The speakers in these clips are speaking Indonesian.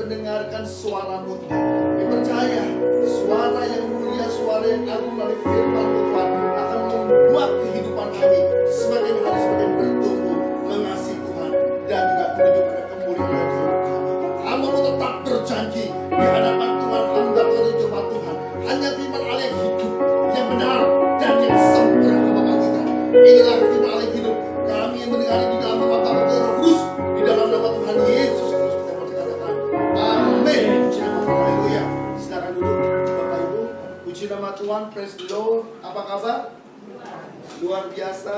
mendengarkan suara-Mu Tuhan. Kami percaya suara yang mulia, suara yang agung melalui firman-Mu Tuhan akan membuat kehidupan kami semakin hari semakin bertumbuh mengasihi Tuhan dan juga menuju pada kemuliaan hidup kami. Hamba-Mu tetap berjanji di hadapan Tuhan, hamba menunjukkan Tuhan hanya firman Allah yang hidup, yang benar dan yang sempurna Bapak kita. Inilah firman Allah yang hidup. Kami yang mendengar di dalam nama Bapa terus di dalam nama Tuhan Yesus Kristus kita berkata amin. Haleluya. Silakan duduk Bapak Ibu. Puji nama Tuhan, praise the Lord. Apa kabar? Luar biasa,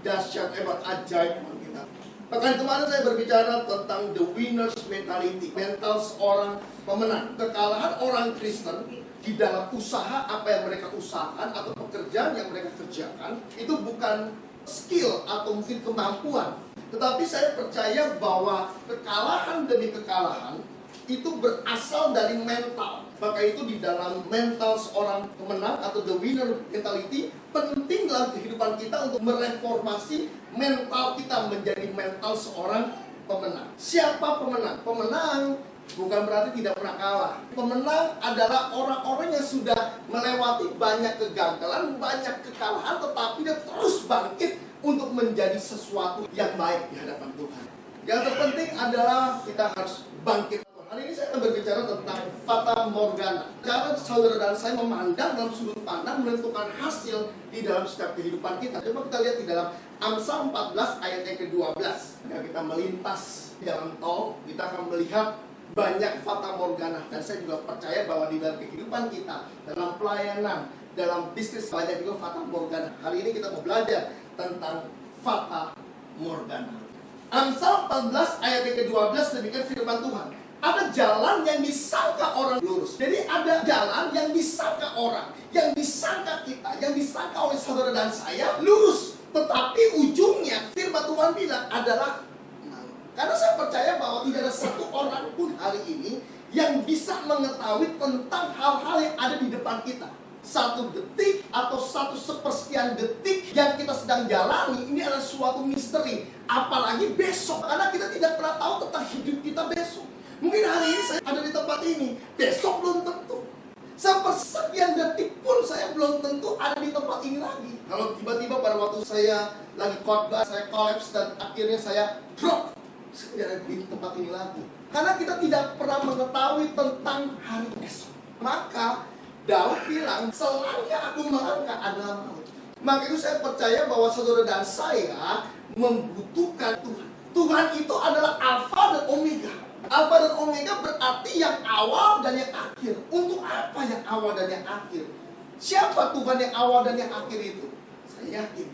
dahsyat, hebat, ajaib kita. Pekan kemarin saya berbicara tentang the winner's mentality, mental seorang pemenang. Kekalahan orang Kristen di dalam usaha apa yang mereka usahakan atau pekerjaan yang mereka kerjakan itu bukan skill atau mungkin kemampuan, tetapi saya percaya bahwa kekalahan demi kekalahan itu berasal dari mental. Maka itu di dalam mental seorang pemenang atau the winner mentality penting dalam kehidupan kita untuk mereformasi mental kita menjadi mental seorang pemenang. Siapa pemenang? Pemenang bukan berarti tidak pernah kalah. Pemenang adalah orang-orang yang sudah melewati banyak kegagalan, banyak kekalahan, tetapi dia terus bangkit untuk menjadi sesuatu yang baik di hadapan Tuhan. Yang terpenting adalah kita harus bangkit. Hari ini saya akan berbicara tentang fata morgana. Cara saudara dan saya memandang dalam sudut pandang menentukan hasil di dalam setiap kehidupan kita. Coba kita lihat di dalam Amsal 14 ayat yang ke-12. Jika kita melintas di jalan tol, kita akan melihat banyak fata morgana. Dan saya juga percaya bahwa di dalam kehidupan kita, dalam pelayanan, dalam bisnis, banyak juga fata morgana. Hari ini kita mau belajar tentang fata morgana. Amsal 14 ayat yang ke-12 demikian firman Tuhan. Ada jalan yang disangka orang lurus. Jadi ada jalan yang disangka orang, yang disangka kita, yang disangka oleh saudara dan saya lurus. Tetapi ujungnya firman Tuhan bilang adalah maut. Karena saya percaya bahwa tidak ada satu orang pun hari ini yang bisa mengetahui tentang hal-hal yang ada di depan kita. 1 detik atau 1 sepersekian detik yang kita sedang jalani ini adalah suatu misteri. Apalagi besok, karena kita tidak pernah tahu tentang hidup kita besok. Mungkin hari ini saya ada di tempat ini, besok belum tentu. Sepersekian detik pun saya belum tentu ada di tempat ini lagi. Kalau tiba-tiba pada waktu saya lagi khotbah, saya collapse dan akhirnya saya drop, saya tidak ada di tempat ini lagi. Karena kita tidak pernah mengetahui tentang hari esok. Maka Daud bilang, selangkah aku melangkah adalah maut. Maka itu saya percaya bahwa saudara dan saya membutuhkan Tuhan. Tuhan itu adalah Alfa dan Omega. Alfa dan Omega berarti yang awal dan yang akhir. Untuk apa yang awal dan yang akhir? Siapa Tuhan yang awal dan yang akhir itu? Saya yakin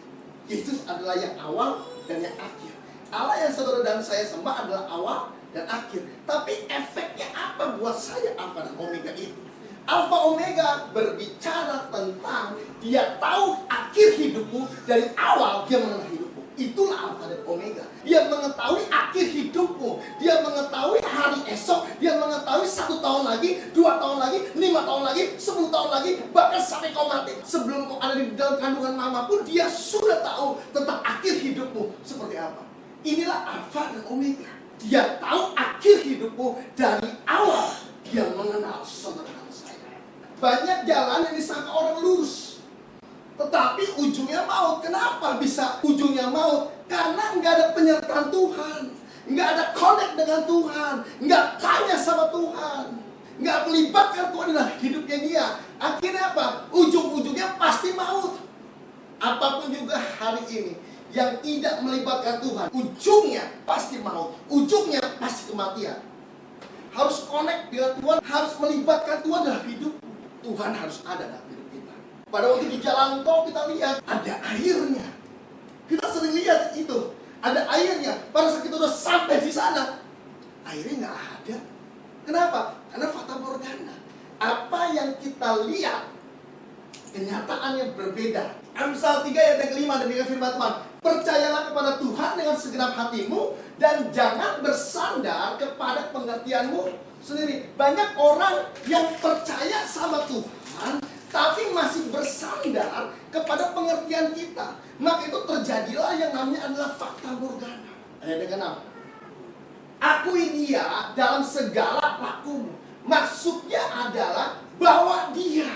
Yesus adalah yang awal dan yang akhir. Allah yang saudara dan saya sembah adalah awal dan akhir. Tapi efeknya apa buat saya Alfa dan Omega itu? Alfa Omega berbicara tentang dia tahu akhir hidupmu dari awal dia mengenal hidupmu. Itulah Alfa dan Omega. Dia mengetahui akhir hidupmu. Dia mengetahui hari esok. Dia mengetahui 1 tahun lagi, 2 tahun lagi, 5 tahun lagi, 10 tahun lagi, bahkan sampai kau mati. Sebelum kau ada di dalam kandungan mama pun dia sudah tahu tentang akhir hidupmu seperti apa. Inilah Alfa dan Omega. Dia tahu akhir hidupmu dari awal. Dia mengenal saudara. Banyak jalan yang disangka orang lurus, tetapi ujungnya maut. Kenapa bisa ujungnya maut? Karena nggak ada penyertaan Tuhan, nggak ada connect dengan Tuhan, nggak tanya sama Tuhan, nggak melibatkan Tuhan dalam hidupnya dia. Akhirnya apa? Ujung-ujungnya pasti maut. Apapun juga hari ini yang tidak melibatkan Tuhan, ujungnya pasti maut, ujungnya pasti kematian. Harus connect dengan Tuhan, harus melibatkan Tuhan dalam hidup. Tuhan harus ada dalam hidup kita. Pada waktu di jalan tol kita lihat ada airnya. Kita sering lihat itu, ada airnya. Pada saat kita sudah sampai di sana, airnya nggak ada. Kenapa? Karena fata morgana. Apa yang kita lihat, kenyataannya berbeda. Amsal 3 ayat yang ke-5 demikian firman Tuhan. Percayalah kepada Tuhan dengan segenap hatimu dan jangan bersandar kepada pengertianmu sendiri. Banyak orang yang percaya sama Tuhan tapi masih bersandar kepada pengertian kita. Maka itu terjadilah yang namanya adalah fakta morgana. Ayat yang ke-6. Akui dia dalam segala lakumu. Maksudnya adalah bahwa dia,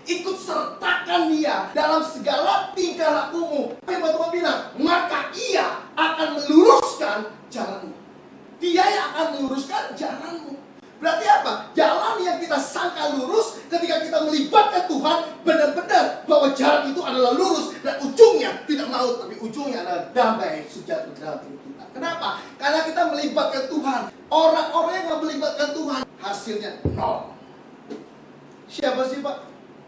ikut sertakan dia dalam segala tingkah lakumu. Firman Tuhan bilang, maka ia akan meluruskan jalanmu. Dia yang akan meluruskan jalanmu. Berarti apa? Jalan yang kita sangka lurus, ketika kita melibatkan Tuhan, benar-benar bahwa jalan itu adalah lurus dan ujungnya tidak maut, tapi ujungnya adalah damai sejahtera dalam hidup kita. Kenapa? Karena kita melibatkan Tuhan. Orang-orang yang tidak melibatkan Tuhan, hasilnya nol. Siapa sih Pak?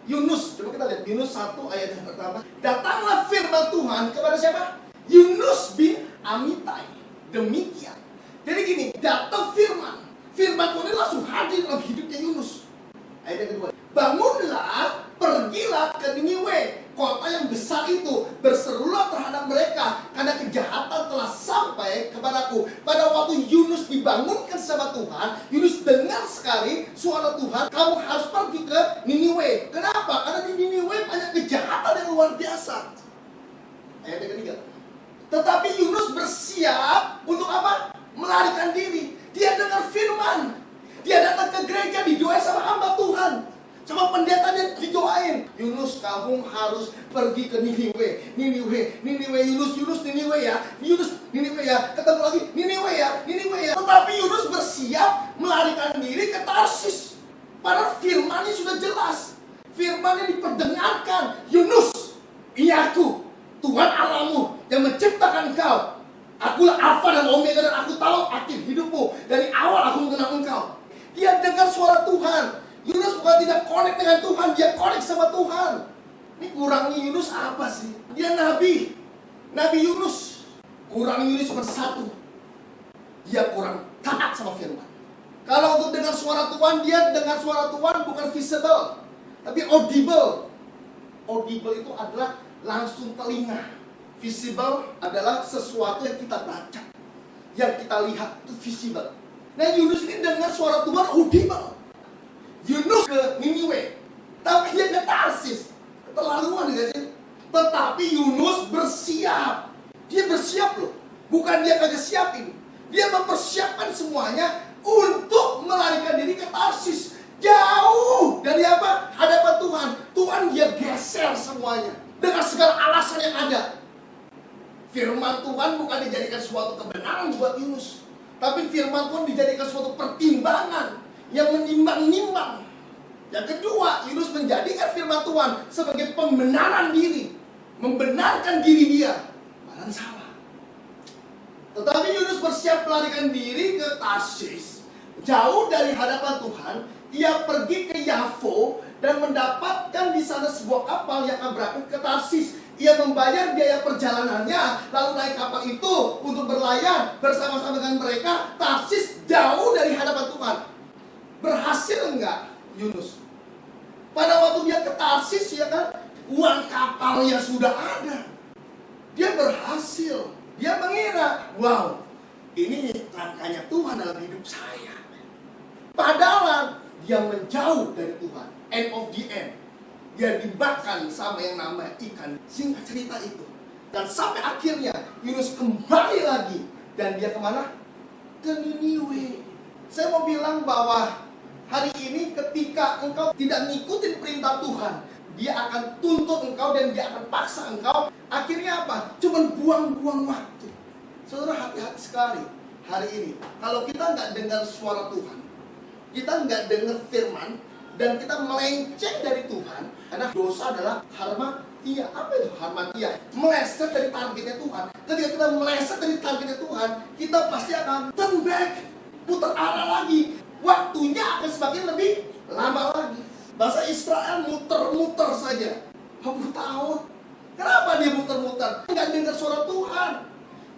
Yunus. Coba kita lihat Yunus 1 ayat yang pertama. Datanglah firman Tuhan kepada siapa? Yunus bin Amitai. Demikian. Jadi gini, datang firman. Firman Tuhan ini langsung hadir dalam hidupnya Yunus. Ayat yang kedua. Bangunlah, pergilah ke Niniwe, kota yang besar itu. Berserulah terhadap mereka, karena kejahatan telah sampai kepadaku. Pada waktu Yunus dibangunkan sama Tuhan, Yunus dengar kamu harus pergi ke Niniwe. Kenapa? Karena di Niniwe banyak kejahatan yang luar biasa. Ayat yang ketiga. Tetapi Yunus bersiap untuk apa? Melarikan diri. Dia dengar firman. Dia datang ke gereja, didoain sama hamba Tuhan. Sama pendeta dia didoain. Yunus, kamu harus pergi ke Niniwe. Niniwe, Yunus, Niniwe ya. Yunus, Niniwe ya. Ketemu lagi, Niniwe ya. Tetapi Yunus bersiap melarikan diri ke Tarsis. Padahal firmannya sudah jelas. Firmannya diperdengarkan. Yunus, ini aku, Tuhan Allahmu yang menciptakan engkau. Akulah Alfa dan Omega, dan aku tahu akhir hidupmu. Dari awal aku mengenal engkau. Dia dengar suara Tuhan. Yunus bukan tidak connect dengan Tuhan, dia connect sama Tuhan. Ini kurangnya Yunus apa sih? Dia nabi. Nabi Yunus. Kurangnya Yunus cuma satu. Dia kurang taat sama firman. Kalau untuk dengar suara Tuhan, dia dengar suara Tuhan bukan visible, tapi audible. Audible itu adalah langsung telinga. Visible adalah sesuatu yang kita baca, yang kita lihat, itu visible. Nah, Yunus ini dengar suara Tuhan audible. Yunus ke Niniwe, tapi dia ke Tarsis. Keterlaluan gak sih? Tetapi Yunus bersiap. Dia bersiap loh. Bukan dia kagak siapin. Dia mempersiapkan semuanya untuk melarikan diri ke Tarsis. Jauh dari apa? Hadapan Tuhan. Tuhan dia geser semuanya dengan segala alasan yang ada. Firman Tuhan bukan dijadikan suatu kebenaran buat Yunus, tapi firman Tuhan dijadikan suatu pertimbangan yang menimbang-nimbang. Yang kedua, Yunus menjadikan firman Tuhan sebagai pembenaran diri, membenarkan diri dia. Padahal salah. Tetapi Yunus bersiap melarikan diri ke Tarsis, jauh dari hadapan Tuhan. Ia pergi ke Yafo dan mendapatkan di sana sebuah kapal yang akan berangkat ke Tarsis. Ia membayar biaya perjalanannya, lalu naik kapal itu untuk berlayar bersama-sama dengan mereka. Tarsis jauh dari hadapan Tuhan. Berhasil enggak Yunus? Pada waktu dia ke Tarsis, ya kan, uang kapalnya sudah ada. Dia berhasil. Dia mengira, wow, ini langkahnya Tuhan dalam hidup saya. Padahal dia menjauh dari Tuhan. End of the end. Dia dimakan sama yang namanya ikan. Singkat cerita itu. Dan sampai akhirnya Yunus kembali lagi. Dan dia kemana? Ke Niniwe. Saya mau bilang bahwa hari ini ketika engkau tidak ngikutin perintah Tuhan, dia akan tuntut engkau dan dia akan paksa engkau. Akhirnya apa? Cuman buang-buang waktu. Saudara, hati-hati sekali hari ini. Kalau kita nggak dengar suara Tuhan, kita nggak dengar firman, dan kita melenceng dari Tuhan, karena dosa adalah harmatia. Apa itu harmatia? Meleset dari targetnya Tuhan. Ketika kita meleset dari targetnya Tuhan, kita pasti akan turn back, putar arah lagi. Waktunya akan semakin lebih lama lagi. Bahasa Israel muter-muter saja 40 tahun. Kenapa dia muter-muter? Nggak dengar suara Tuhan.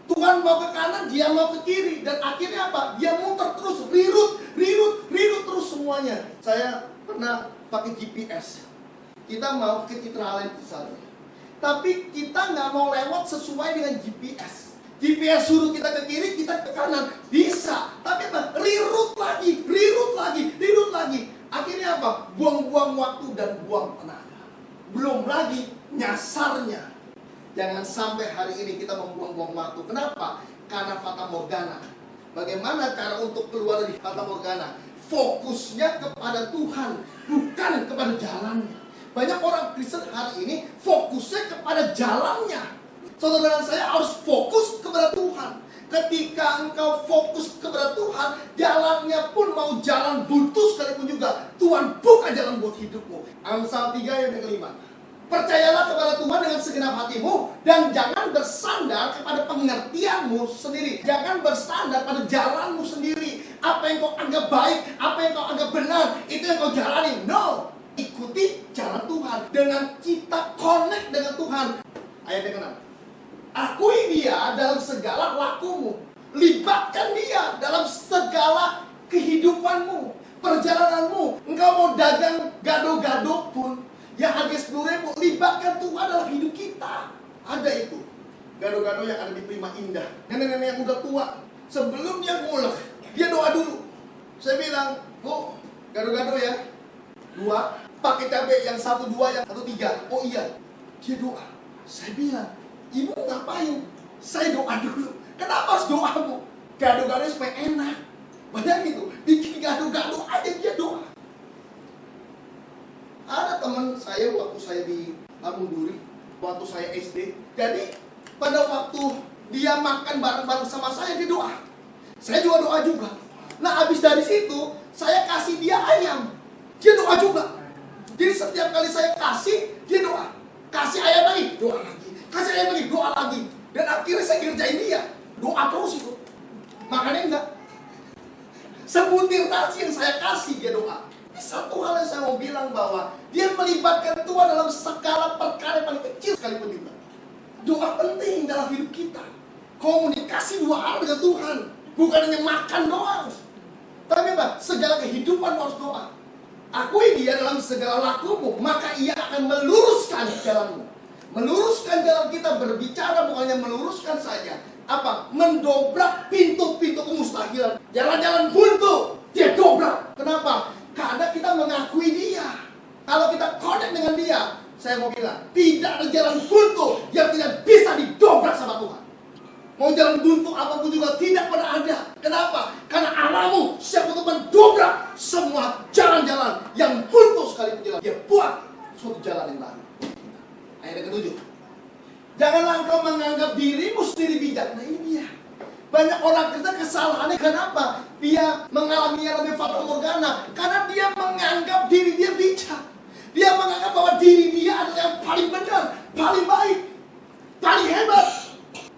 Tuhan mau ke kanan, dia mau ke kiri. Dan akhirnya apa? Dia muter terus, rirut terus semuanya. Saya pernah pakai GPS. Kita mau ke Citraland misalnya, tapi kita nggak mau lewat sesuai dengan GPS. GPS suruh kita ke kiri, kita ke kanan. Bisa, tapi apa? Rirut lagi. Akhirnya apa? Buang-buang waktu dan buang tenaga. Belum lagi nyasarnya. Jangan sampai hari ini kita membuang-buang waktu. Kenapa? Karena fata morgana. Bagaimana cara untuk keluar dari fata morgana? Fokusnya kepada Tuhan, bukan kepada jalannya. Banyak orang Kristen hari ini fokusnya kepada jalannya. Saudara dan saya harus fokus kepada Tuhan. Ketika engkau fokus kepada Tuhan, jalannya pun mau jalan buntu sekalipun juga, Tuhan buka jalan buat hidupmu. Amsal 3 ayat yang kelima. Percayalah kepada Tuhan dengan segenap hatimu, dan jangan bersandar kepada pengertianmu sendiri. Jangan bersandar pada jalanmu sendiri. Apa yang kau anggap baik, apa yang kau anggap benar, itu yang kau jalani. No, ikuti jalan Tuhan. Dengan kita connect dengan Tuhan. Ayat yang ke-6. Akui dia dalam segala lakumu. Libatkan dia dalam segala kehidupanmu, perjalananmu. Engkau mau dagang gado-gado pun, yang harga 10.000, libatkan Tuhan dalam hidup kita. Ada itu gado-gado yang ada di Prima Indah. Nenek-nenek yang udah tua, sebelum dia ngulek, dia doa dulu. Saya bilang, Bu, gado-gado ya, 2, pakai cabai yang 1, 2, yang 1, 3. Oh iya, dia doa. Saya bilang, ibu ngapain? Saya doa dulu. Kenapa harus doa, Bu? Gado-gado supaya enak. Banyak gitu, bikin gado-gado aja dia doa. Ada teman saya waktu saya di Lampung Duri, waktu saya SD. Jadi pada waktu dia makan bareng-bareng sama saya, dia doa. Saya juga doa juga. Nah, habis dari situ saya kasih dia ayam, dia doa juga. Jadi setiap kali saya kasih, dia doa. Kasih ayam lagi, doa lagi. Kasih ayam lagi, doa lagi. Dan akhirnya saya ngerjain dia, doa terus itu. Makanya enggak, sebutir nasi yang saya kasih dia doa. Satu hal yang saya mau bilang bahwa dia melibatkan Tuhan dalam segala perkara yang paling kecil sekalipun juga. Doa penting dalam hidup kita. Komunikasi dua arah dengan Tuhan, bukan hanya makan doang. Tapi apa? Segala kehidupan harus doa. Akui dia dalam segala lakumu, maka ia akan meluruskan jalanmu. Meluruskan jalan kita, berbicara bukan hanya meluruskan saja. Apa? Mendobrak pintu-pintu kemustahilan. Jalan-jalan buntu, dia dobrak. Kenapa? Karena kita mengakui dia. Kalau kita connect dengan dia, saya mau bilang, tidak ada jalan buntu yang tidak bisa didobrak sama Tuhan. Mau jalan buntu apapun juga tidak pernah ada. Kenapa? Karena Allahmu siap untuk mendobrak semua jalan-jalan yang buntu sekalipun jalan. Dia buat suatu jalan yang baru. Ayat yang ke-7. Janganlah engkau menganggap dirimu sendiri bijak. Nah ini dia. Banyak orang kita kesalahannya kenapa? Dia mengalami yang namanya fata morgana. Karena dia menganggap diri dia bijak. Dia menganggap bahwa diri dia adalah yang paling benar, paling baik, paling hebat.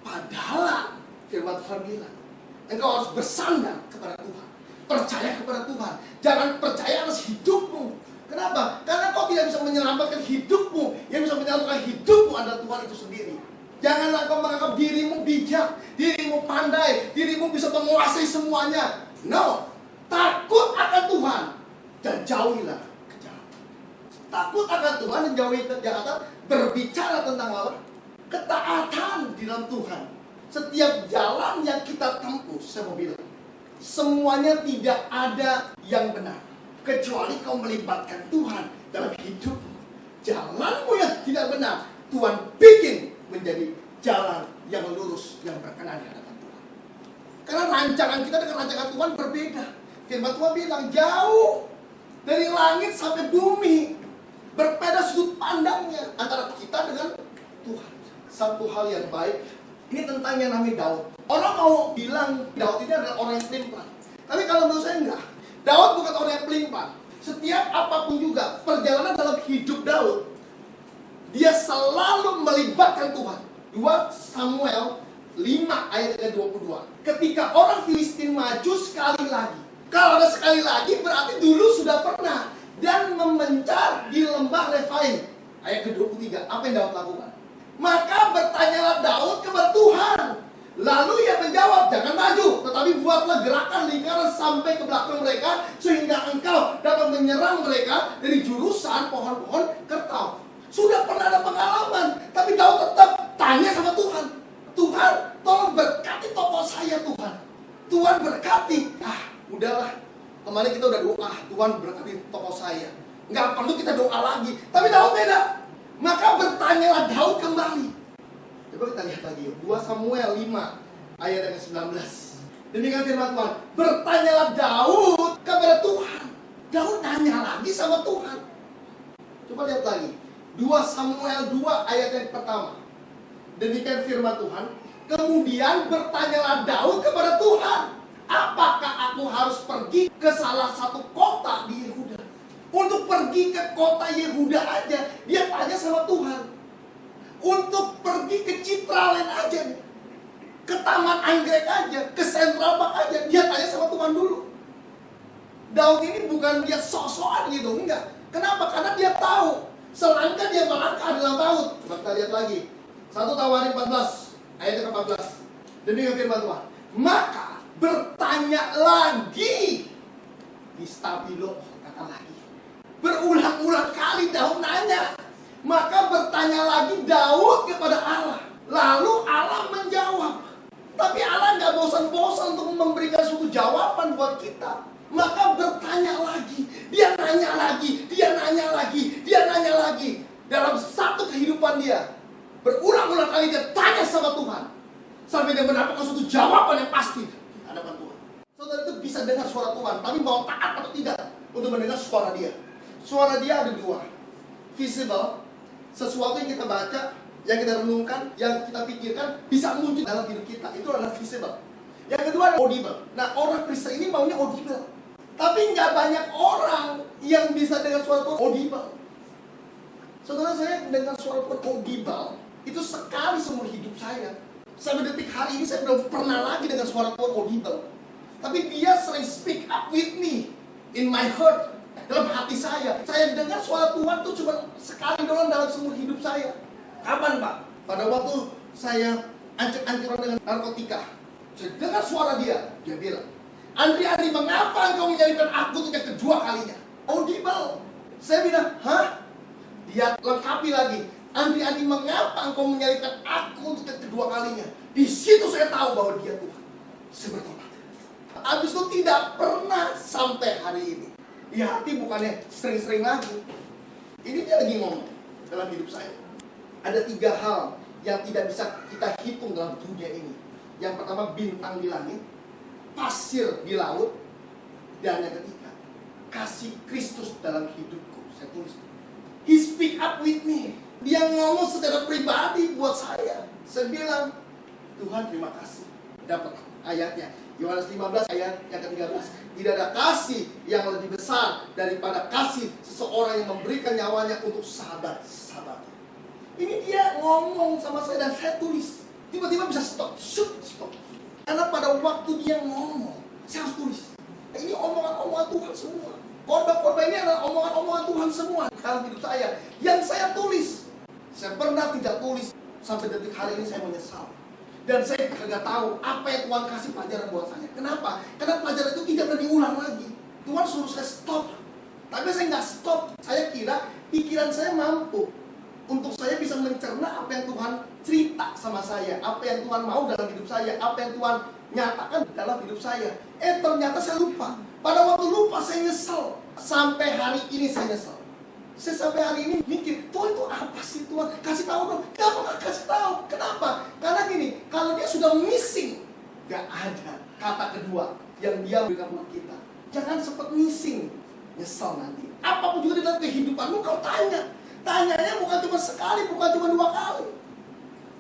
Padahal firman Tuhan bilang, engkau harus bersandar kepada Tuhan, percaya kepada Tuhan. Jangan percaya atas hidupmu. Kenapa? Karena kau tidak bisa menyelamatkan hidupmu. Yang bisa menyelamatkan hidupmu adalah Tuhan itu sendiri. Janganlah kau menganggap dirimu bijak, dirimu pandai, dirimu bisa menguasai semuanya. No, takut akan Tuhan dan jauhilah kejahatan. Takut akan Tuhan dan jauhi kejahatan. Berbicara tentang apa? Ketaatan di dalam Tuhan. Setiap jalan yang kita tempuh, saya mau bilang, semuanya tidak ada yang benar kecuali kau melibatkan Tuhan dalam hidup. Jalanmu yang tidak benar, Tuhan bikin menjadi jalan yang lurus, yang berkenan di hadapan Tuhan. Karena rancangan kita dengan rancangan Tuhan berbeda. Firman Tuhan bilang, jauh dari langit sampai bumi, berbeda sudut pandangnya antara kita dengan Tuhan. Satu hal yang baik, ini tentang yang namanya Daud. Orang mau bilang Daud ini adalah orang yang pelin-pelan. Tapi kalau menurut saya enggak. Daud bukan orang yang pelin-pelan. Setiap apapun juga perjalanan dalam hidup Daud, dia selalu melibatkan Tuhan. 2 Samuel 5 ayat 22. Ketika orang Filistin maju sekali lagi. Kalau ada sekali lagi berarti dulu sudah pernah. Dan memencar di lembah Refaim. Ayat ke-23. Apa yang Daud lakukan? Maka bertanyalah Daud kepada Tuhan. Lalu ia menjawab, jangan maju, tetapi buatlah gerakan lingkaran sampai ke belakang mereka, sehingga engkau dapat menyerang mereka dari jurusan pohon-pohon kertau. Sudah pernah ada pengalaman, tapi Daud tetap tanya sama Tuhan. Tuhan, tolong berkati tokoh saya Tuhan. Tuhan berkati. Udahlah, kemarin kita udah doa, Tuhan berkati tokoh saya. Nggak perlu kita doa lagi. Tapi Daud beda. Maka bertanyalah Daud kembali. Coba kita lihat lagi, 2 Samuel 5 ayat yang ke-19. Demikian firman Tuhan, bertanyalah Daud kepada Tuhan. Daud nanya lagi sama Tuhan. Coba lihat lagi, 2 Samuel 2 ayat yang pertama. Demikian firman Tuhan, kemudian bertanyalah Daud kepada Tuhan, apakah aku harus pergi ke salah satu kota di Yehuda? Untuk pergi ke kota Yehuda aja, dia tanya sama Tuhan. Untuk pergi ke Citraland aja nih, ke Taman Anggrek aja, ke Central Park aja, dia tanya sama Tuhan dulu. Daud ini bukan dia sok-sokan gitu, enggak. Kenapa? Karena dia tahu selangkah dia melangkah dalam Daud. Coba kita lihat lagi, 1 Tawarin 14 ayat ke-14. Demikian firman Tuhan, maka bertanya lagi di stabilo, kata lagi. Berulang-ulang kali Daud nanya. Maka bertanya lagi Daud kepada Allah. Lalu Allah menjawab. Tapi Allah nggak bosan-bosan untuk memberikan suatu jawaban buat kita. Maka bertanya lagi. Dia nanya lagi. Dia dia berulang-ulang kali dia tanya sama Tuhan, sampai dia mendapatkan suatu jawaban yang pasti di hadapan Tuhan. Saudara itu bisa dengar suara Tuhan, tapi mau taat atau tidak untuk mendengar suara dia. Suara dia ada dua. Visible, sesuatu yang kita baca, yang kita renungkan, yang kita pikirkan bisa muncul dalam hidup kita. Itu adalah visible. Yang kedua audible. Nah, orang Kristen ini maunya audible, tapi nggak banyak orang yang bisa dengar suara Tuhan audible. Saudara, saya mendengar suara Tuhan audible itu sekali seumur hidup saya. Sampai detik hari ini saya belum pernah lagi dengar suara Tuhan audible. Tapi dia sering speak up with me in my heart, dalam hati saya. Saya dengar suara Tuhan tuh cuma sekali doang dalam seumur hidup saya. Kapan, Pak? Pada waktu saya ancur-ancuran dengan narkotika. Saya dengar suara dia. Dia bilang, Andri, mengapa engkau menyalibkan aku untuk yang kedua kalinya? Audible. Saya bilang, hah? Dia lengkapi lagi, Andri, mengapa engkau menyalibkan aku untuk yang kedua kalinya? Di situ saya tahu bahwa dia Tuhan. Saya bertobat. Habis itu tidak pernah sampai hari ini. Di hati bukannya sering-sering lagi. Ini dia lagi ngomong dalam hidup saya. Ada 3 hal yang tidak bisa kita hitung dalam dunia ini. Yang pertama, bintang di langit, pasir di laut, dan yang ketiga, kasih Kristus dalam hidupku. Saya tulis, He speak up with me. Dia ngomong secara pribadi buat saya. Saya bilang, Tuhan terima kasih. Dapat ayatnya, Yohanes 15 ayat yang ke-13. Tidak ada kasih yang lebih besar daripada kasih seseorang yang memberikan nyawanya untuk sahabat-sahabatnya. Ini dia ngomong sama saya dan saya tulis. Tiba-tiba bisa stop. Karena pada waktu dia ngomong, saya harus tulis. Ini omongan-omongan Tuhan semua. Korban-korban ini adalah omongan-omongan Tuhan semua dalam hidup saya. Yang saya tulis. Saya pernah tidak tulis. Sampai detik hari ini saya menyesal. Dan saya kagak tahu apa yang Tuhan kasih pelajaran buat saya. Kenapa? Karena pelajaran itu tidak pernah diulang lagi. Tuhan suruh saya stop. Tapi saya nggak stop. Saya kira pikiran saya mampu untuk saya bisa mencerna apa yang Tuhan cerita sama saya, apa yang Tuhan mau dalam hidup saya, apa yang Tuhan nyatakan dalam hidup saya. Ternyata saya lupa. Pada waktu lupa saya nyesel. Sampai hari ini saya nyesel. Saya sampai hari ini mikir, Tuhan itu apa sih Tuhan? Kasih tahu dong. Gak pernah kasih tahu. Kenapa? Karena gini, kalau dia sudah missing, gak ada kata kedua yang dia berikan buat kita. Jangan sempat missing, nyesel nanti. Apapun juga di dalam kehidupanmu kau tanya. Tanyanya bukan cuma sekali, bukan cuma 2 kali.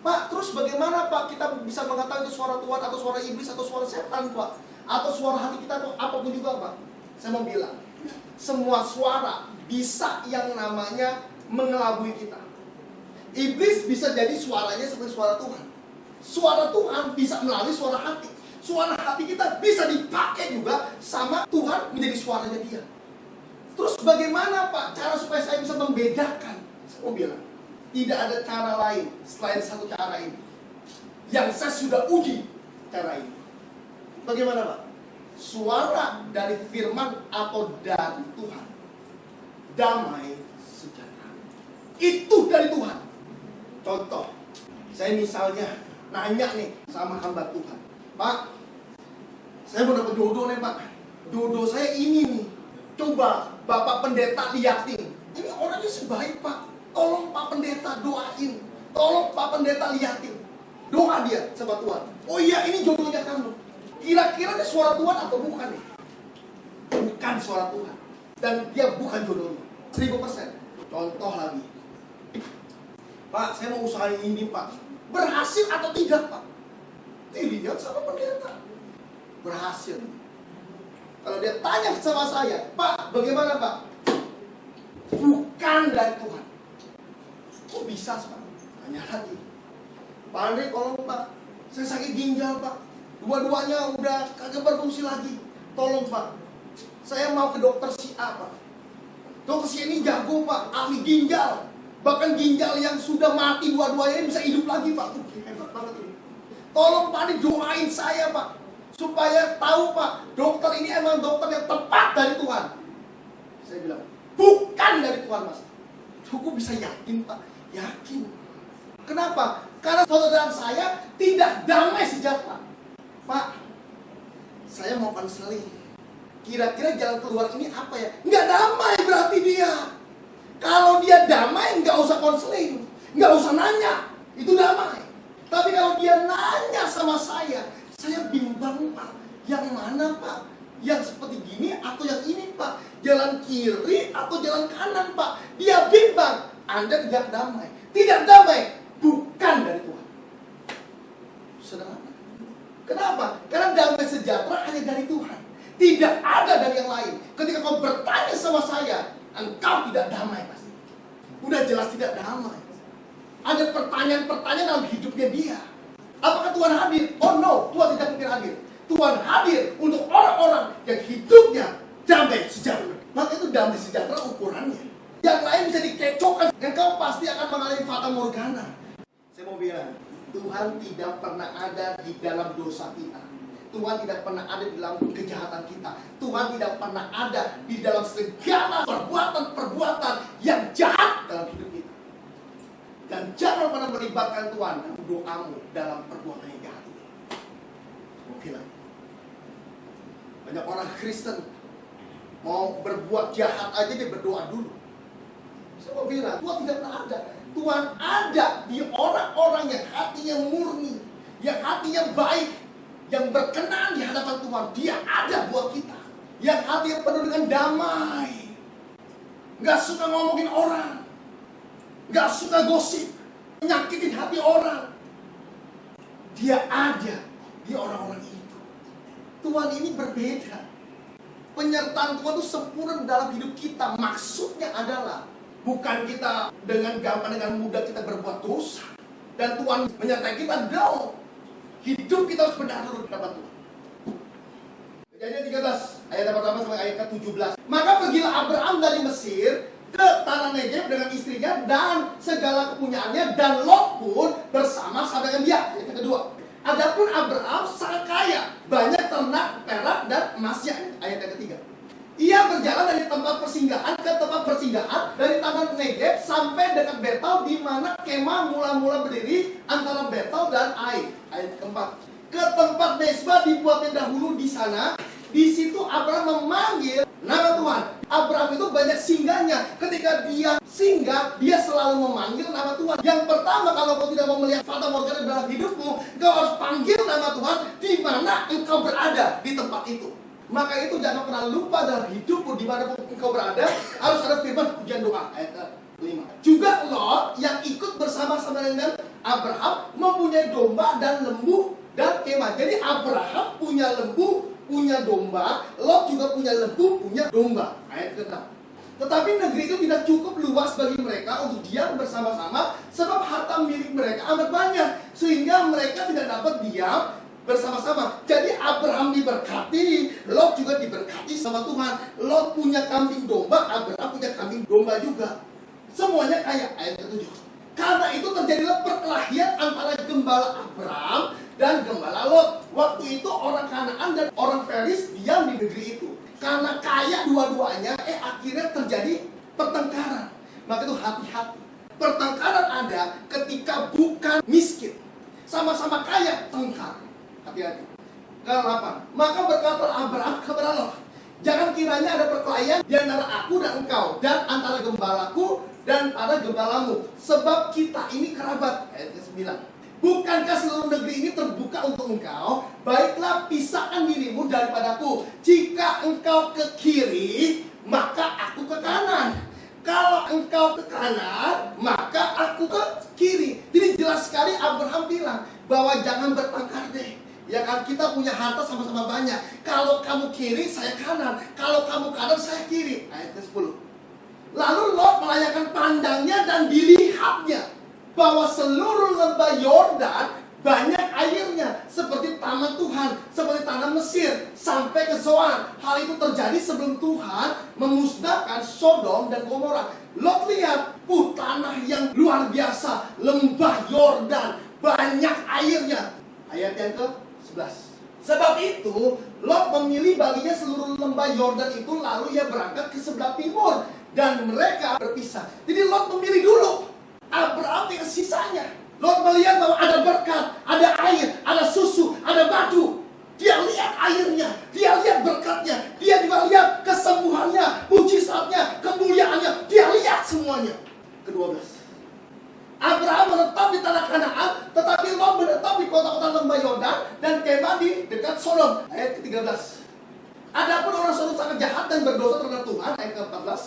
Pak, terus bagaimana Pak kita bisa mengetahui itu suara Tuhan atau suara iblis atau suara setan Pak? Atau suara hati kita atau apapun juga Pak? Saya mau bilang, semua suara bisa yang namanya mengelabui kita. Iblis bisa jadi suaranya seperti suara Tuhan. Suara Tuhan bisa melalui suara hati. Suara hati kita bisa dipakai juga sama Tuhan menjadi suaranya dia. Terus bagaimana Pak cara supaya saya bisa membedakan? Saya mau bilang, tidak ada cara lain selain satu cara ini. Yang saya sudah uji cara ini. Bagaimana Pak? Suara dari firman atau dari Tuhan. Damai sejahtera. Itu dari Tuhan. Contoh, saya misalnya nanya nih sama hamba Tuhan, Pak, saya mau dapat jodoh nih Pak. Jodoh saya ini nih. Coba Bapak Pendeta liatin. Ini orangnya sebaik Pak. Tolong Pak Pendeta doain. Tolong Pak Pendeta liatin. Doa dia sama Tuhan. Oh iya, ini jodohnya kamu. Kira-kira ini suara Tuhan atau bukan nih? Bukan suara Tuhan. Dan dia bukan jodohnya. 1000%. Contoh lagi. Pak, saya mau usahain ini Pak. Berhasil atau tidak Pak? Dilihat sama pendeta. Berhasil. Kalau dia tanya sama saya, Pak, bagaimana Pak? Bukan dari Tuhan. Kok bisa Pak? Tanya lagi. Pak Andre, tolong Pak. Saya sakit ginjal Pak. Dua-duanya udah kagak berfungsi lagi. Tolong Pak. Saya mau ke dokter si A Pak. Dokter si ini jago Pak, ahli ginjal. Bahkan ginjal yang sudah mati dua-duanya bisa hidup lagi Pak. Hebat banget ini. Tolong Pak, doain saya Pak. Supaya tahu Pak, dokter ini emang dokter yang tepat dari Tuhan. Saya bilang, bukan dari Tuhan Mas. Cukup bisa yakin Pak. Yakin. Kenapa? Karena saudara saya tidak damai sejahtera. Pak, saya mau konseling. Kira-kira jalan keluar ini apa ya? Nggak damai berarti dia. Kalau dia damai, nggak usah konseling. nggak usah nanya, itu damai. Tapi kalau dia nanya sama saya bimbang Pak, yang mana Pak? Yang seperti gini atau yang ini Pak? Jalan kiri atau jalan kanan Pak? Dia bimbang. Anda tidak damai. Tidak damai, bukan dari Tuhan. Sederhana. Kenapa? Karena damai sejahtera hanya dari Tuhan. Tidak ada dari yang lain. Ketika kau bertanya sama saya, engkau tidak damai pasti. Udah jelas tidak damai. Ada pertanyaan-pertanyaan dalam hidupnya dia. Apakah Tuhan hadir? Oh no, Tuhan tidak mungkin hadir. Tuhan hadir untuk orang-orang yang hidupnya damai sejahtera. Maka itu damai sejahtera ukurannya. Yang lain bisa dikecohkan, dan kau pasti akan mengalami fata morgana. Saya mau bilang, Tuhan tidak pernah ada di dalam dosa kita. Tuhan tidak pernah ada di dalam kejahatan kita. Tuhan tidak pernah ada di dalam segala perbuatan-perbuatan yang jahat dalam hidup kita. Dan jangan pernah melibatkan Tuhan dalam doamu dalam perbuatan yang jahat itu. Oke lah. Banyak orang Kristen mau berbuat jahat aja dia berdoa dulu. Saya mau bilang, Tuhan tidak pernah ada. Tuhan ada di orang-orang yang hatinya murni, yang hatinya baik, yang berkenan di hadapan Tuhan. Dia ada buat kita. Yang hatinya penuh dengan damai, gak suka ngomongin orang, gak suka gosip, nyakitin hati orang. Dia ada di orang-orang itu. Tuhan ini berbeda. Penyertaan Tuhan itu sempurna dalam hidup kita. Maksudnya adalah bukan kita dengan gampang, dengan mudah kita berbuat dosa dan Tuhan menyertai kita. No. Hidup kita harus benar dulu di hadapan Tuhan. Kejadian 13 ayat pertama sampai ayat ke-17. Maka pergilah Abraham dari Mesir ke tanah Negev dengan istrinya dan segala kepunyaannya, dan Lot pun bersama-sama dengan dia. Ayat kedua. Adapun Abraham sangat kaya, banyak ternak, perak dan emasnya. Ayat yang ketiga. Ia berjalan dari tempat persinggahan ke tempat persinggahan, dari tanah Negev sampai dekat Betel, di mana kemah mula-mula berdiri antara Betel dan Ai. Ayat keempat. Ke tempat Mesbah dibuatnya dahulu di sana. Di situ Abraham memanggil nama Tuhan. Abraham itu banyak singgahnya. Ketika dia singgah, dia selalu memanggil nama Tuhan. Yang pertama, kalau kau tidak mau melihat fata morgana dalam hidupmu, kau harus panggil nama Tuhan di mana engkau berada di tempat itu. Maka itu jangan pernah lupa dalam hidupmu, di mana engkau berada harus ada firman pujian doa. Ayat 5. Juga Lot yang ikut bersama-sama dengan Abraham mempunyai domba dan lembu dan kemah. Jadi Abraham punya lembu, punya domba. Lot juga punya lembu, punya domba. Ayat ke-6. Tetapi negeri itu tidak cukup luas bagi mereka untuk diam bersama-sama, sebab harta milik mereka amat banyak, sehingga mereka tidak dapat diam bersama-sama. Jadi Abraham diberkati, Lot juga diberkati sama Tuhan. Lot punya kambing domba, Abraham punya kambing domba juga. Semuanya kaya. Ayat ke-7. Karena itu terjadilah perkelahian antara gembala Abraham dan gembala Lot. Waktu itu orang Kanaan dan orang Feris diam di negeri itu. Karena kaya dua-duanya, akhirnya terjadi pertengkaran. Maka itu hati-hati. Pertengkaran ada ketika bukan miskin, sama-sama kaya, tengkar. Hati-hati. Ke-8. Maka berkata Abraham kepada Lot, jangan kiranya ada perkelahian di antara aku dan engkau, dan antara gembalaku dan pada gembalamu, sebab kita ini kerabat. Ayat ke-9. Bukankah seluruh negeri ini terbuka untuk engkau? Baiklah, pisahkan dirimu daripadaku. Jika engkau ke kiri, maka aku ke kanan. Kalau engkau ke kanan, maka aku ke kiri. Jadi jelas sekali Abraham bilang bahwa jangan bertengkar deh. Ya kan, kita punya harta sama-sama banyak. Kalau kamu kiri, saya kanan. Kalau kamu kanan, saya kiri. Ayat ke-10. Lalu Lot melayangkan pandangnya dan dilihatnya bahwa seluruh lembah Yordan banyak airnya, seperti taman Tuhan, seperti tanah Mesir, sampai ke Zoar. Hal itu terjadi sebelum Tuhan memusnahkan Sodom dan Gomora. Lot lihat, tanah yang luar biasa, lembah Yordan, banyak airnya. Ayat yang ke-11. Sebab itu, Lot memilih baginya seluruh lembah Yordan itu, lalu ia berangkat ke sebelah timur, dan mereka berpisah. Jadi Lot memilih dulu. Abraham tinggal sisanya. Lot melihat bahwa ada berkat, ada air, ada susu, ada batu. Dia lihat airnya, dia lihat berkatnya, dia juga lihat kesembuhannya, mujizatnya, kemuliaannya. Dia lihat semuanya. Ke-12. Abraham lembah Yordan dan kemah di dekat Sodom. Ayat ke-13. Adapun orang Sodom sangat jahat dan berdosa terhadap Tuhan. Ayat ke-14.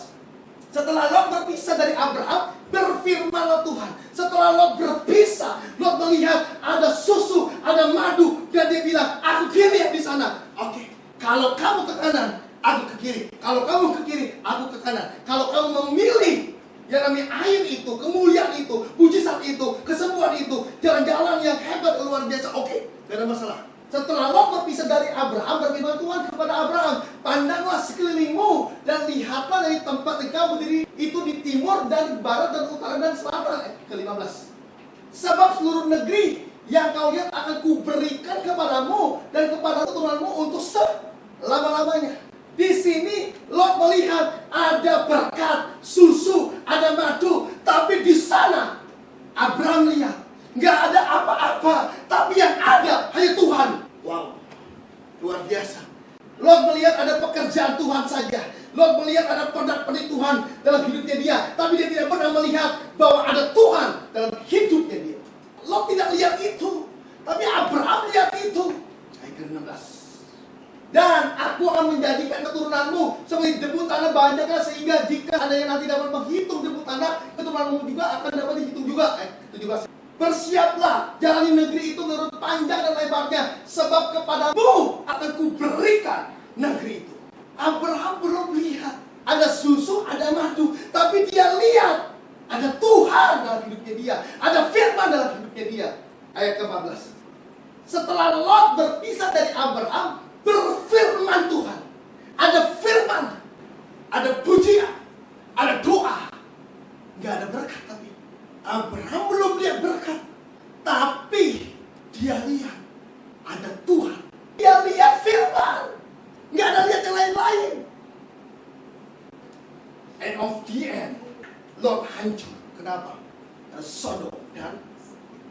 Setelah Lot berpisah dari Abraham, berfirmanlah Tuhan. Setelah Lot berpisah, Lot melihat ada susu, ada madu, dan dia bilang, aku kiri di sana. Oke, kalau kamu ke kanan, aku ke kiri. Kalau kamu ke kiri, aku ke kanan. Kalau kamu memilih yang namanya air itu, kemuliaan itu, mujizat itu, kesembuhan itu, jalan-jalan yang hebat luar biasa, oke, gak ada masalah. Setelah Lot berpisah dari Abraham, berfirman Tuhan kepada Abraham, pandanglah sekelilingmu dan lihatlah dari tempat engkau berdiri itu di timur dan di barat dan utara dan selatan. Ke-15. Sebab seluruh negeri yang kau lihat akan kuberikan kepadamu dan kepada keturunanmu untuk selama-lamanya. Di sini Lot melihat ada berkat, susu, ada madu, tapi di sana Abraham lihat nggak ada apa-apa, tapi yang ada hanya Tuhan. Wow, luar biasa. Lot melihat ada pekerjaan Tuhan saja. Lot melihat ada pernak-pernik Tuhan dalam hidupnya dia, tapi dia tidak pernah melihat bahwa ada Tuhan dalam hidupnya dia. Lot tidak lihat itu, tapi Abraham lihat itu. Ayat ke-16. Dan aku akan menjadikan keturunanmu seperti debu tanah banyaknya, sehingga jika ada yang nanti dapat menghitung debu tanah, keturunanmu juga akan dapat dihitung juga. Ayat 17. Bersiaplah, jalani negeri itu menurut panjang dan lebarnya, sebab kepadamu akan kuberikan negeri itu. Abraham belum lihat ada susu, ada madu, tapi dia lihat ada Tuhan dalam hidupnya dia, ada firman dalam hidupnya dia. Ayat ke-14. Setelah Lot berpisah dari Abraham, berfirman Tuhan. Ada firman, ada pujian, ada doa. Gak ada berkat, tapi Abraham belum lihat berkat, tapi dia lihat ada Tuhan. Dia lihat firman, nggak ada lihat yang lain-lain. And of the end, Lot hancur. Kenapa? Karena Sodom dan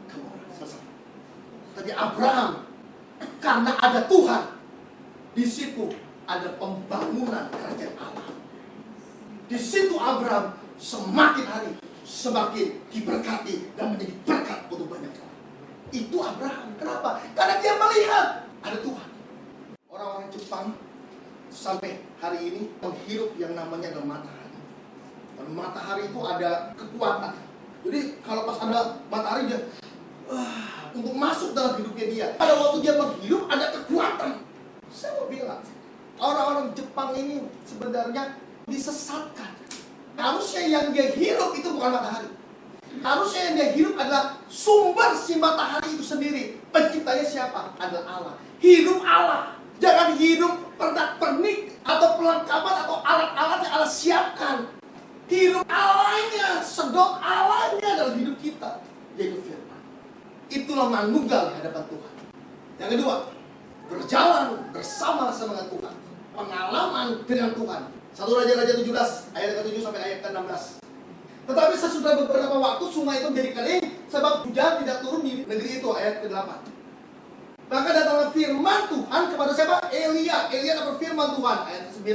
Gomora selesai. Tapi Abraham, karena ada Tuhan, di situ ada pembangunan kerajaan Allah. Di situ Abraham semakin hari semakin diberkati dan menjadi berkat untuk banyak orang. Itu Abraham. Kenapa? Karena dia melihat ada Tuhan. Orang-orang Jepang sampai hari ini menghirup yang namanya adalah matahari. Dan matahari itu ada kekuatan. Jadi kalau pas ada matahari dia untuk masuk dalam hidupnya dia. Pada waktu dia menghirup ada kekuatan. Saya mau bilang, orang-orang Jepang ini sebenarnya disesatkan. Harusnya yang dia hirup itu bukan matahari. Harusnya yang dia hirup adalah sumber si matahari itu sendiri. Penciptanya siapa? Adalah Allah. Hidup Allah. Jangan hidup pernak-pernik atau perlengkapan atau alat-alat yang Allah siapkan. Hidup Allahnya, sedot Allahnya dalam hidup kita, yaitu firman. Itulah manunggal di hadapan Tuhan. Yang kedua, berjalan bersama-sama dengan Tuhan. Pengalaman dengan Tuhan. 1 Raja-Raja 17 ayat ke-7 sampai ayat ke-16. Tetapi sesudah beberapa waktu sungai itu menjadi kering, sebab hujan tidak turun di negeri itu. Ayat ke-8. Maka datanglah firman Tuhan kepada siapa? Elia. Elia dapat firman Tuhan. Ayat ke-9.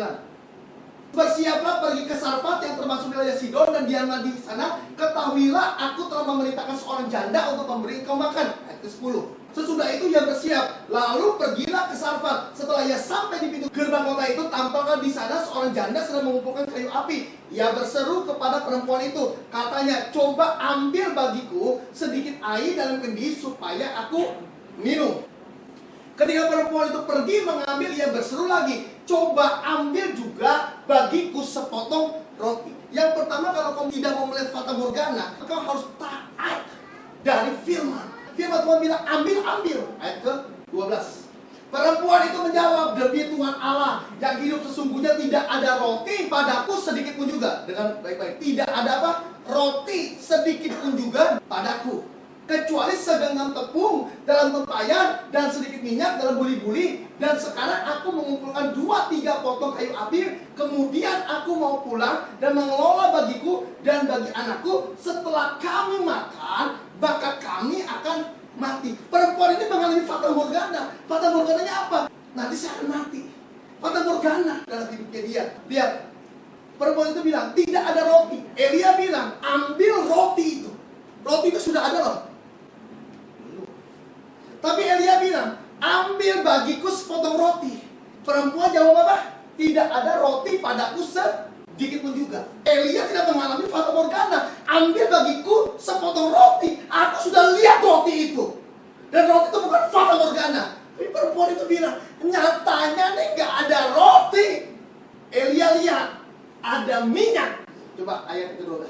Bersiaplah pergi ke Sarfat yang termasuk wilayah Sidon, dan diamlah di sana. Ketahuilah aku telah memerintahkan seorang janda untuk memberi engkau makan. Ayat ke-10. Sesudah itu ia bersiap, lalu pergilah ke Sarfat. Setelah ia sampai di pintu gerbang kota itu, tampaklah di sana seorang janda sedang mengumpulkan kayu api. Ia berseru kepada perempuan itu, katanya, coba ambil bagiku sedikit air dalam kendi supaya aku minum. Ketika perempuan itu pergi mengambil, ia berseru lagi, coba ambil juga bagiku sepotong roti. Yang pertama, kalau kamu tidak mau melihat fata morgana, kau harus taat dari firman. Firman Tuhan bilang, ambil. Ayat ke-12. Perempuan itu menjawab, demi Tuhan Allah yang hidup sesungguhnya, tidak ada roti padaku sedikit pun juga. Dengan baik-baik, tidak ada apa? Roti sedikit pun juga padaku, kecuali segenggam tepung dalam tempayan dan sedikit minyak dalam buli-buli. Dan sekarang aku mengumpulkan 2-3 potong kayu api. Kemudian aku mau pulang dan mengelola bagiku dan bagi anakku. Setelah kami makan, maka kami akan mati. Perempuan ini mengalami fata morgana. Fata morgananya apa? Nanti saya akan mati. Fata morgana dalam hidupnya dia. Lihat, perempuan itu bilang, tidak ada roti. Elia bilang, ambil roti itu. Roti itu sudah ada loh. Tapi Elia ambil bagiku sepotong roti. Perempuan jawab apa? Tidak ada roti padaku sedikit pun juga. Elia tidak mengalami fata morgana. Ambil bagiku sepotong roti. Aku sudah lihat roti itu. Dan roti itu bukan fata morgana. Tapi perempuan itu bilang, nyatanya nih gak ada roti. Elia lihat, ada minyak. Coba ayat ke-12.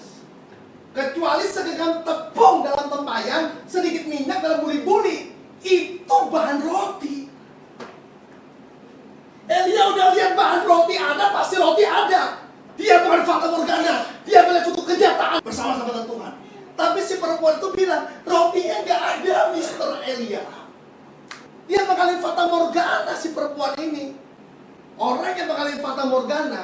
Kecuali segenggam tepung dalam tempayan, sedikit minyak dalam buli-buli. Itu bahan roti. Elia udah lihat bahan roti ada, pasti roti ada. Dia bukan fata morgana. Dia melihat suatu kenyataan bersama-sama dengan Tuhan. Tapi si perempuan itu bilang, rotinya gak ada, Mr. Elia. Dia mengalami fata morgana si perempuan ini. Orang yang mengalami fata morgana,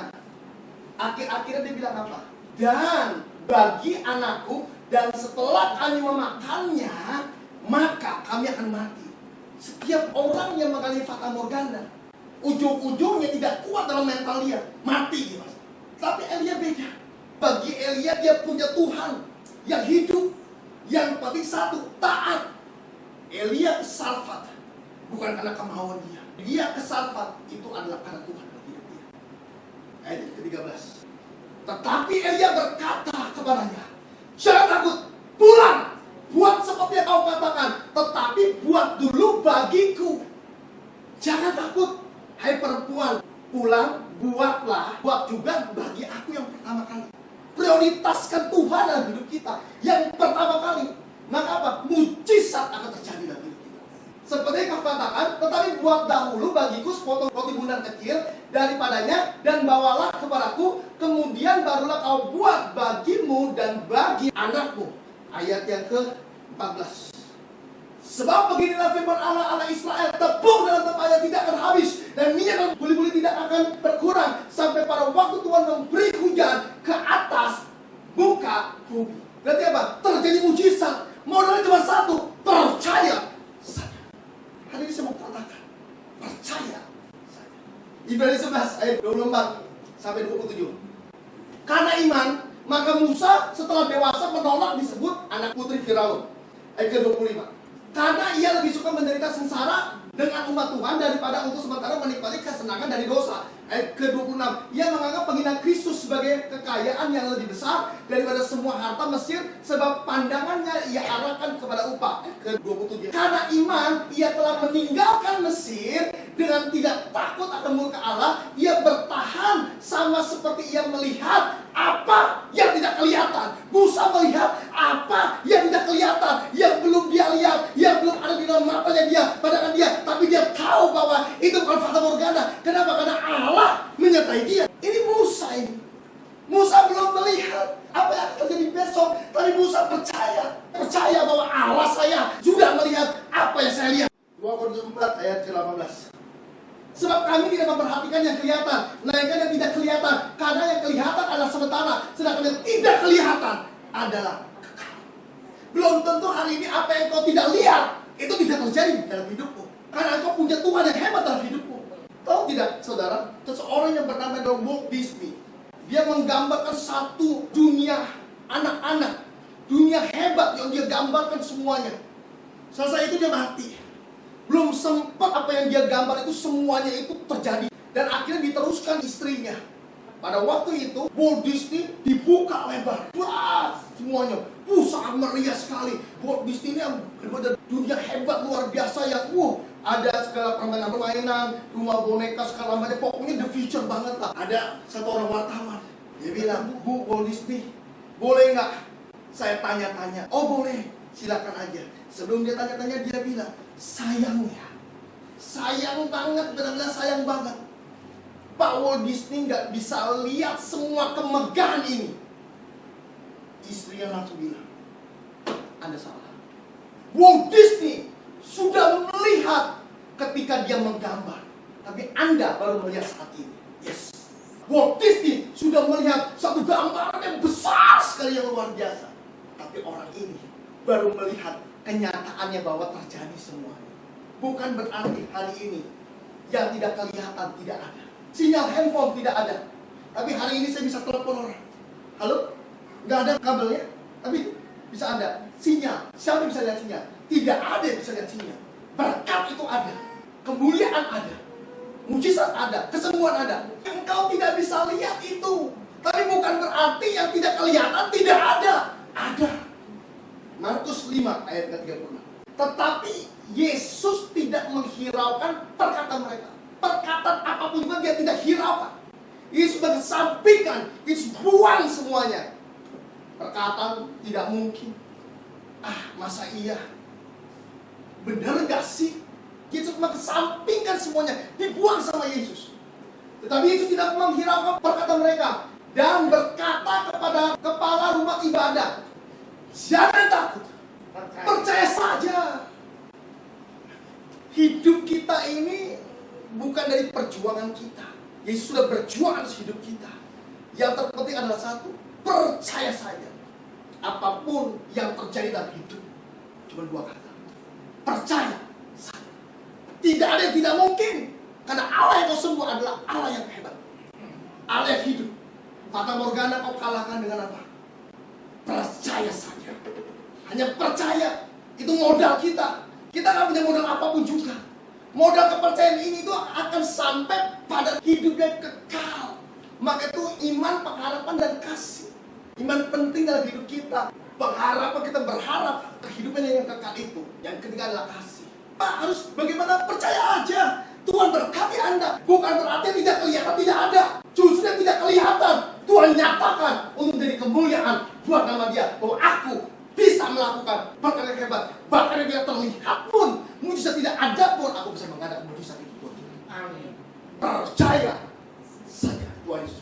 akhir-akhirnya dia bilang apa? Dan bagi anakku, dan setelah kami memakannya, maka kami akan mati. Setiap orang yang mengalami fata morgana, ujung-ujungnya tidak kuat dalam mental dia, mati dia. Tapi Elia beda. Bagi Elia dia punya Tuhan yang hidup. Yang penting satu, taat. Elia kesalfat, bukan karena kemauan dia. Dia kesalfat, itu adalah karena Tuhan dalam hidup dia. Ayat ke-13. Tetapi Elia berkata kepadanya, jangan takut, pulang. Buat seperti yang kau katakan, tetapi buat dulu bagiku. Jangan takut, hai perempuan, pulang, buatlah, buat juga bagi aku yang pertama kali. Prioritaskan Tuhan dalam hidup kita yang pertama kali. Maka apa? Mujizat akan terjadi dalam hidup kita. Seperti yang kau katakan, tetapi buat dahulu bagiku sepotong roti bundar kecil daripadanya dan bawalah kepadaku, kemudian barulah kau buat bagimu dan bagi anakmu. Ayat yang ke-14. Sebab beginilah firman Allah Israel, tepung dalam tempayan tidak akan habis, dan minyak dalam buli-buli tidak akan berkurang, sampai pada waktu Tuhan memberi hujan ke atas muka bumi. Berarti apa? Terjadi mujizat. Modalnya cuma satu, percaya saja. Hari ini saya mau katakan, percaya saja. Ibrani 11 ayat 24 sampai 27. Karena iman, maka Musa setelah dewasa menolak disebut anak putri Firaun. Ayat ke-25. Karena ia lebih suka menderita sengsara dengan umat Tuhan daripada untuk sementara menikmati kesenangan dari dosa. Ayat ke-26. Ia menganggap penghinaan Kristus sebagai kekayaan yang lebih besar daripada semua harta Mesir, sebab pandangannya ia arahkan kepada upah. Ayat ke-27. Karena iman, ia telah meninggalkan Mesir dengan tidak takut akan murka Allah. Ia bertahan sama seperti ia melihat apa yang tidak kelihatan. Musa melihat apa yang tidak kelihatan, yang belum dia lihat, yang belum ada di dalam matanya dia, pandangan dia, tapi dia tahu bahwa itu bukan fata morgana. Kenapa? Karena Allah menyertai dia. Ini Musa ini. Musa belum melihat apa yang akan terjadi besok, tapi Musa percaya bahwa Allah saya sudah melihat apa yang saya lihat. 2 Korintus 4 ayat ke-18. Sebab kami tidak memperhatikan yang kelihatan, melainkan yang tidak kelihatan. Karena yang kelihatan adalah sementara, sedangkan yang tidak kelihatan adalah kekal. Belum tentu hari ini apa yang kau tidak lihat itu tidak terjadi dalam hidupmu, karena kau punya Tuhan yang hebat dalam hidupmu. Tahu tidak, saudara? Seseorang yang bernama Walt Disney, dia menggambarkan satu dunia anak-anak, dunia hebat yang dia gambarkan semuanya. Selesai itu dia mati. Belum sempat apa yang dia gambar itu semuanya itu terjadi. Dan akhirnya diteruskan istrinya. Pada waktu itu Walt Disney dibuka lebar. Wah, semuanya sangat meriah sekali. Walt Disney ini yang berbeda dunia hebat luar biasa yang ada segala permainan-permainan, rumah boneka segala macam. Pokoknya the future banget lah. Ada satu orang wartawan. Dia bilang, Bu Walt Disney, boleh nggak saya tanya-tanya? Oh boleh, silakan aja. Sebelum dia tanya-tanya dia bilang, sayangnya, sayang banget, benar-benar sayang banget, Pak Walt Disney nggak bisa lihat semua kemegahan ini. Istrinya langsung bilang, Anda salah. Walt Disney sudah melihat ketika dia menggambar, tapi Anda baru melihat saat ini. Yes, Walt Disney sudah melihat satu gambaran yang besar sekali, yang luar biasa, tapi orang ini baru melihat kenyataannya bahwa terjadi semuanya. Bukan berarti hari ini yang tidak kelihatan tidak ada. Sinyal handphone tidak ada, tapi hari ini saya bisa telepon orang. Halo? Nggak ada kabelnya, tapi bisa ada sinyal. Siapa bisa lihat sinyal? Tidak ada yang bisa lihat sinyal. Berkat itu ada. kemuliaan ada, mujizat ada, kesembuhan ada. Engkau tidak bisa lihat itu, tapi bukan berarti yang tidak kelihatan tidak ada. Ada. Markus 5 ayat ke-36. Tetapi Yesus tidak menghiraukan perkataan mereka. Perkataan apapun juga dia tidak hiraukan. Yesus sudah kesampingkan, Yesus buang semuanya. Perkataan tidak mungkin. Masa iya? Benar gak sih? Yesus mengesampingkan semuanya, dibuang sama Yesus. Tetapi Yesus tidak menghiraukan perkataan mereka dan berkata kepada kepala rumah ibadah, jangan takut, percaya saja. Hidup kita ini bukan dari perjuangan kita. Yesus sudah berjuang atas hidup kita. Yang terpenting adalah satu, percaya saja. Apapun yang terjadi dalam hidup, cuma dua kata, percaya saja. Tidak ada yang tidak mungkin, karena Allah yang kau sembah adalah Allah yang hebat, Allah yang hidup. Fata Morgana kau kalahkan dengan apa? Percaya saja. Hanya percaya, itu modal kita. Kita nggak punya modal apapun juga. Modal kepercayaan ini itu akan sampai pada hidup yang kekal. Maka itu iman, pengharapan, dan kasih. Iman penting dalam hidup kita. Pengharapan, kita berharap kehidupan yang kekal itu. Yang ketiga adalah kasih. Pak, harus bagaimana? Percaya aja. Tuhan berkati Anda. Bukan berarti tidak kelihatan, tidak ada. Justru yang tidak kelihatan, Tuhan nyatakan untuk menjadi kemuliaan buat nama Dia. Bahwa aku bisa melakukan perkara yang hebat. Bahkan yang tidak terlihat pun, mujizat tidak ada pun, aku bisa mengadakan mujizat itu. Amin. Percaya saja Tuhan Yesus.